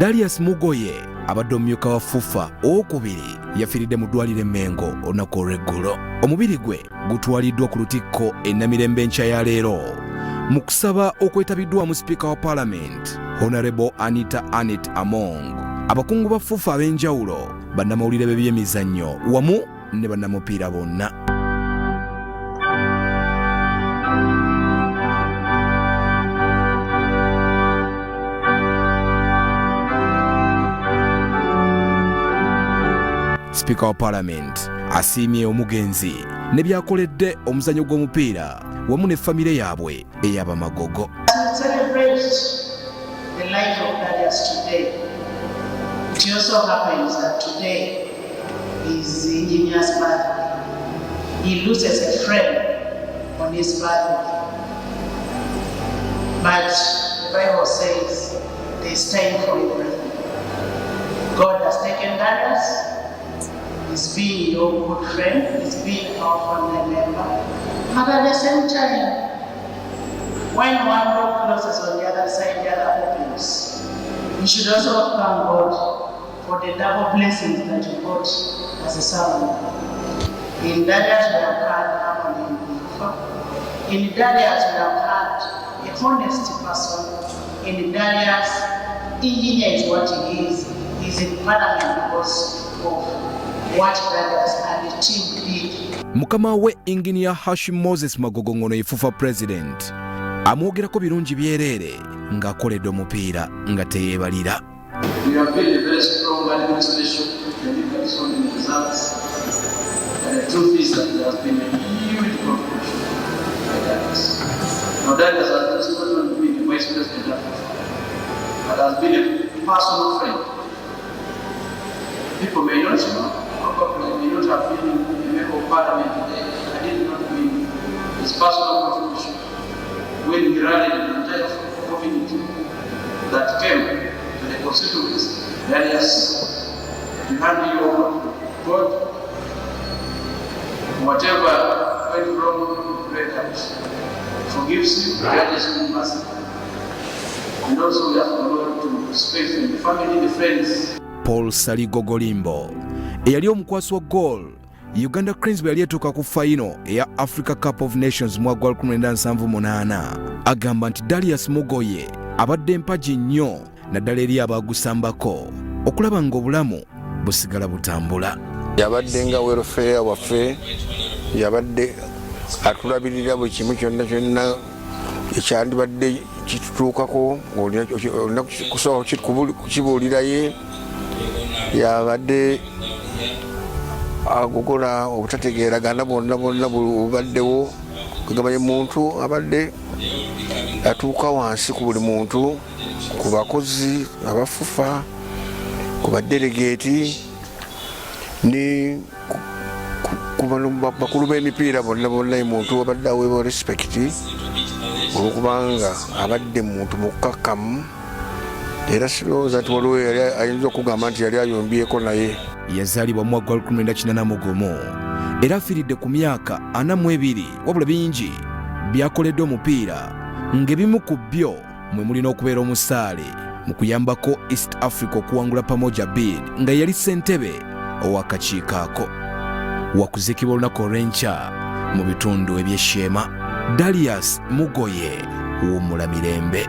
DARIUS MUGOYE abadde omumyuka wa FUFA owokubiri yafiiridde mu ddwaliro Mengo olunaku olw'eggulo. Omubiri gwe gutwaliddwa ku lutikko e Namirembe enkya ya leero mu kusaba okwetabiddwamu sipiika wa Parliament Honorable Anita Among, abakungu ba FUFA ab'enjawulo, bannamawulire b'ebyemizannyo wamu ne bannamupiira bonna. Sipiika wa Parliament asiimye omugenzi ne byakoledde omuzannyo gw'omupiira wamu ne famire yaabwe ey'abamagogo. The life of DARIUS today. It also happens that today is the engineer's birthday. He loses a friend on his birthday. But the Bible says there's time for everything. God has taken DARIUS. He's been your good friend. He's been our family member. But at the same time, when one door closes on the other side, the other opens. You should also thank God for the double blessings that you got as a servant. In DARIUS we have had harmony in FUFA. In DARIUS we have had a honest person. In DARIUS, engineer is what he is. He's in Parliament because of what DARIUS and the team did. Mukama we Engineer Moses Magogongono ye FUFA President amwogerako birungi byereere ng'akoledde omupiira nga teyeebalira. We have been a very strong administration delivered so many results, and the truth is that there has been a huge contribution by DARIUS. Now DARIUS has just not only been the Vice President of FUFA, but has been a personal friend. People may not know, probably may not have been a member of Parliament today. I did not mean his personal contribution when he rallied the entire community that came to the constituency. DARIUS, we hand you over to God. Whatever went wrong, God forgives you, grants you mercy. And also we ask the Lord to strengthen the family, the friends. Paul Saligogolimbo eyali omukwasi wa goal Uganda Cranes bwe yali etuuka ku final eya Africa Cup of Nations mu mwaka gwa 1978 agamba nti DARIUS MUGOYE abadde mpagi nnyo naddala eri abaagusambako okulaba ng'obulamu busigala butambula. Yabadde nga welfare waffe, yabadde atulabirira buli kimu kyonna ekyandibadde kitutuukako olina kusooka kukibuuliraye. Yabadde agogola obutategeeragana bonna bubaddewo kugamba ye muntu abadde atuuka wansi ku buli muntu, ku bakozi aba FUFA, ku badelegeti ne ku bakulu b'emipiira bonna ye muntu abadde aweebwa respect olwokubanga abadde muntu mukkakkamu. Era sirowooza nti waliwo yali ayinza okugamba nti yali ayombyeko naye. Yazaalibwa mu mwaka gwa 1981 era afiiridde ku myaka 42, wabula bingi byakoledde omupiira ng'ebimu ku byo mwe mulina okubeera omusaale mu kuyambako East Africa okuwangula Pamoja Bid nga yali ssentebe ow'akakiiko ako. Waakuziikibwa olunaku olw'enkya mu bitundu eby'e Shema. DARIUS MUGOYE, wummula mirembe.